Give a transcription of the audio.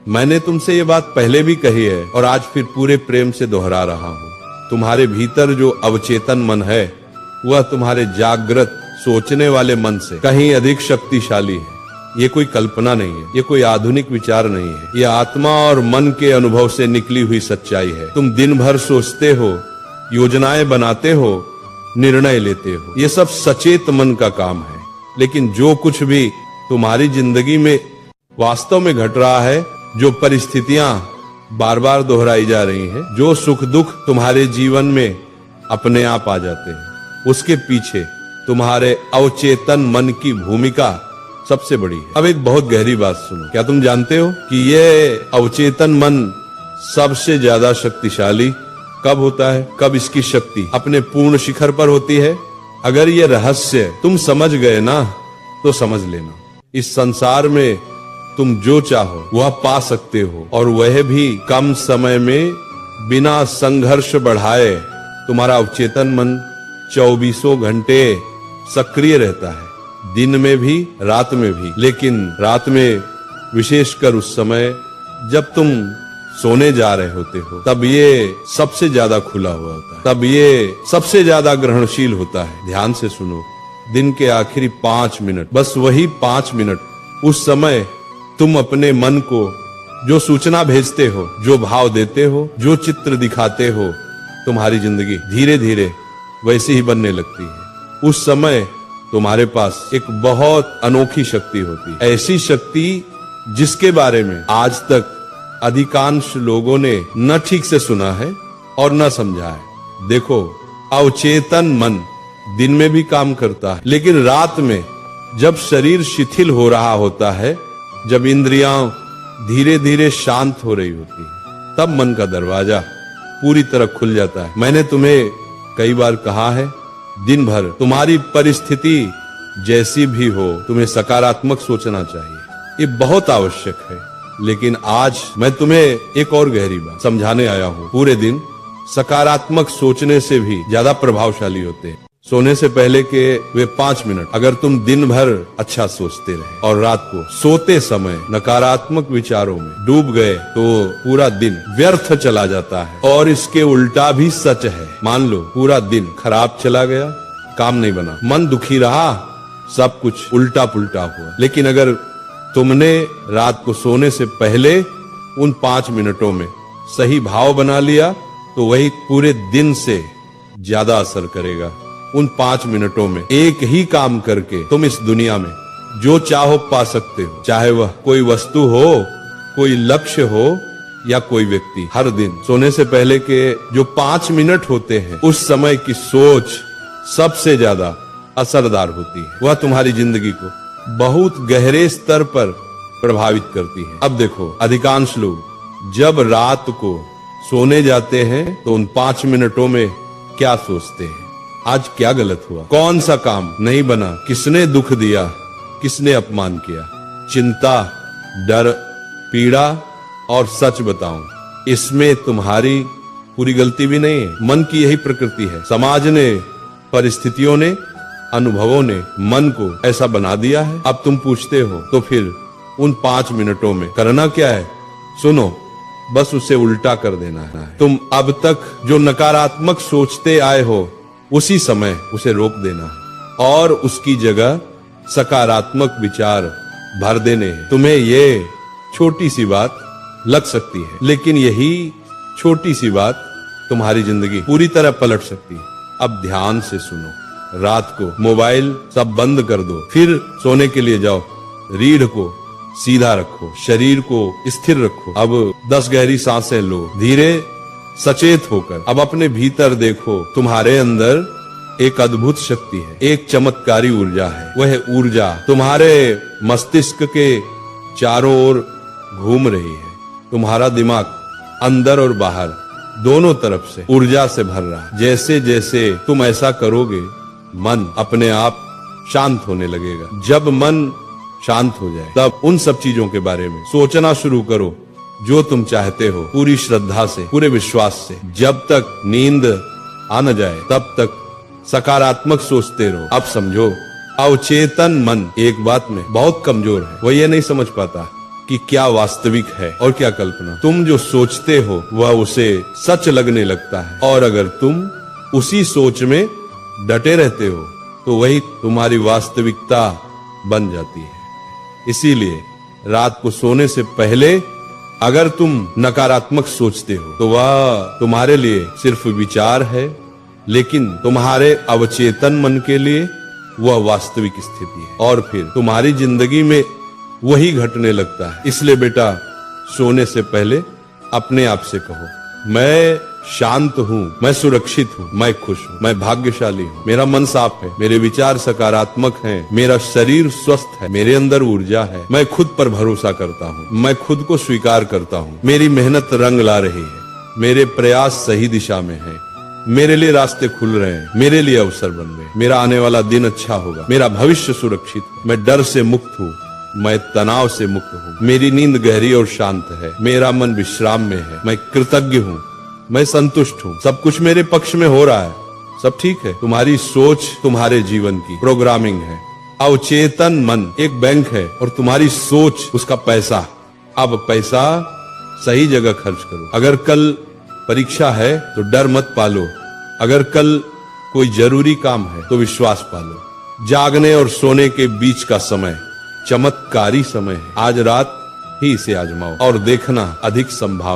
मैंने तुमसे ये बात पहले भी कही है और आज फिर पूरे प्रेम से दोहरा रहा हूँ। तुम्हारे भीतर जो अवचेतन मन है वह तुम्हारे जागृत सोचने वाले मन से कहीं अधिक शक्तिशाली है। ये कोई कल्पना नहीं है, ये कोई आधुनिक विचार नहीं है, ये आत्मा और मन के अनुभव से निकली हुई सच्चाई है। तुम दिन भर सोचते हो, योजनाएं बनाते हो, निर्णय लेते हो, ये सब सचेत मन का काम है। लेकिन जो कुछ भी तुम्हारी जिंदगी में वास्तव में घट रहा है, जो परिस्थितियां बार बार दोहराई जा रही हैं, जो सुख दुख तुम्हारे जीवन में अपने आप आ जाते हैं, उसके पीछे तुम्हारे अवचेतन मन की भूमिका सबसे बड़ी है। अब एक बहुत गहरी बात सुनो। क्या तुम जानते हो कि यह अवचेतन मन सबसे ज्यादा शक्तिशाली कब होता है? कब इसकी शक्ति अपने पूर्ण शिखर पर होती है? अगर ये रहस्य तुम समझ गए ना तो समझ लेना, इस संसार में तुम जो चाहो वह पा सकते हो, और वह भी कम समय में बिना संघर्ष बढ़ाए। तुम्हारा अवचेतन मन 24 घंटे सक्रिय रहता है, दिन में भी रात में भी। लेकिन रात में विशेषकर उस समय जब तुम सोने जा रहे होते हो, तब ये सबसे ज्यादा खुला हुआ होता है, तब ये सबसे ज्यादा ग्रहणशील होता है। ध्यान से सुनो, दिन के आखिरी 5 मिनट, बस वही 5 मिनट, उस समय तुम अपने मन को जो सूचना भेजते हो, जो भाव देते हो, जो चित्र दिखाते हो, तुम्हारी जिंदगी धीरे धीरे वैसी ही बनने लगती है। उस समय तुम्हारे पास एक बहुत अनोखी शक्ति होती है, ऐसी शक्ति जिसके बारे में आज तक अधिकांश लोगों ने न ठीक से सुना है और न समझा है। देखो, अवचेतन मन दिन में भी काम करता है, लेकिन रात में जब शरीर शिथिल हो रहा होता है, जब इंद्रियां धीरे धीरे शांत हो रही होती है, तब मन का दरवाजा पूरी तरह खुल जाता है। मैंने तुम्हें कई बार कहा है, दिन भर तुम्हारी परिस्थिति जैसी भी हो, तुम्हें सकारात्मक सोचना चाहिए। ये बहुत आवश्यक है। लेकिन आज मैं तुम्हें एक और गहरी बात समझाने आया हूँ। पूरे दिन सकारात्मक सोचने से भी ज्यादा प्रभावशाली होते हैं सोने से पहले के वे 5 मिनट। अगर तुम दिन भर अच्छा सोचते रहे और रात को सोते समय नकारात्मक विचारों में डूब गए, तो पूरा दिन व्यर्थ चला जाता है। और इसके उल्टा भी सच है। मान लो पूरा दिन खराब चला गया, काम नहीं बना, मन दुखी रहा, सब कुछ उल्टा पुल्टा हुआ। लेकिन अगर तुमने रात को सोने से पहले उन 5 मिनटों में सही भाव बना लिया, तो वही पूरे दिन से ज्यादा असर करेगा। उन 5 मिनटों में एक ही काम करके तुम इस दुनिया में जो चाहो पा सकते हो, चाहे वह कोई वस्तु हो, कोई लक्ष्य हो या कोई व्यक्ति। हर दिन सोने से पहले के जो 5 मिनट होते हैं, उस समय की सोच सबसे ज्यादा असरदार होती है। वह तुम्हारी जिंदगी को बहुत गहरे स्तर पर प्रभावित करती है। अब देखो, अधिकांश लोग जब रात को सोने जाते हैं तो उन 5 मिनटों में क्या सोचते हैं? आज क्या गलत हुआ, कौन सा काम नहीं बना, किसने दुख दिया, किसने अपमान किया। चिंता, डर, पीड़ा और सच बताऊं, इसमें तुम्हारी पूरी गलती भी नहीं है। मन की यही प्रकृति है। समाज ने, परिस्थितियों ने, अनुभवों ने मन को ऐसा बना दिया है। अब तुम पूछते हो तो फिर उन 5 मिनटों में करना क्या है? सुनो, बस उसे उल्टा कर देना है। तुम अब तक जो नकारात्मक सोचते आए हो, उसी समय उसे रोक देना है और उसकी जगह सकारात्मक विचार भर देने हैं। तुम्हें ये छोटी सी बात लग सकती है, लेकिन यही छोटी सी बात तुम्हारी जिंदगी पूरी तरह पलट सकती है। अब ध्यान से सुनो। रात को मोबाइल सब बंद कर दो, फिर सोने के लिए जाओ। रीढ़ को सीधा रखो, शरीर को स्थिर रखो। अब 10 गहरी सांसें लो, धीरे सचेत होकर। अब अपने भीतर देखो, तुम्हारे अंदर एक अद्भुत शक्ति है, एक चमत्कारी ऊर्जा है। वह ऊर्जा तुम्हारे मस्तिष्क के चारों ओर घूम रही है। तुम्हारा दिमाग अंदर और बाहर दोनों तरफ से ऊर्जा से भर रहा है। जैसे जैसे तुम ऐसा करोगे, मन अपने आप शांत होने लगेगा। जब मन शांत हो जाए, तब उन सब चीजों के बारे में सोचना शुरू करो जो तुम चाहते हो, पूरी श्रद्धा से, पूरे विश्वास से। जब तक नींद आ न जाए, तब तक सकारात्मक सोचते रहो। अब समझो, अवचेतन मन एक बात में बहुत कमजोर है। वह ये नहीं समझ पाता कि क्या वास्तविक है और क्या कल्पना। तुम जो सोचते हो वह उसे सच लगने लगता है, और अगर तुम उसी सोच में डटे रहते हो तो वही तुम्हारी वास्तविकता बन जाती है। इसीलिए रात को सोने से पहले अगर तुम नकारात्मक सोचते हो तो वह तुम्हारे लिए सिर्फ विचार है, लेकिन तुम्हारे अवचेतन मन के लिए वह वास्तविक स्थिति है, और फिर तुम्हारी जिंदगी में वही घटने लगता है। इसलिए बेटा, सोने से पहले अपने आप से कहो, मैं शांत हूँ, मैं सुरक्षित हूँ, मैं खुश हूँ, मैं भाग्यशाली हूँ, मेरा मन साफ है, मेरे विचार सकारात्मक हैं, मेरा शरीर स्वस्थ है, मेरे अंदर ऊर्जा है, मैं खुद पर भरोसा करता हूँ, मैं खुद को स्वीकार करता हूँ, मेरी मेहनत रंग ला रही है, मेरे प्रयास सही दिशा में है, मेरे लिए रास्ते खुल रहे हैं, मेरे लिए अवसर बन रहे हैं, मेरा आने वाला दिन अच्छा होगा, मेरा भविष्य सुरक्षित है, मैं डर से मुक्त हूँ, मैं तनाव से मुक्त हूँ, मेरी नींद गहरी और शांत है, मेरा मन विश्राम में है, मैं कृतज्ञ हूँ, मैं संतुष्ट हूँ, सब कुछ मेरे पक्ष में हो रहा है, सब ठीक है। तुम्हारी सोच तुम्हारे जीवन की प्रोग्रामिंग है। अवचेतन मन एक बैंक है और तुम्हारी सोच उसका पैसा। अब पैसा सही जगह खर्च करो। अगर कल परीक्षा है तो डर मत पालो, अगर कल कोई जरूरी काम है तो विश्वास पालो। जागने और सोने के बीच का समय चमत्कारी समय है। आज रात ही इसे आजमाओ और देखना अधिक संभावना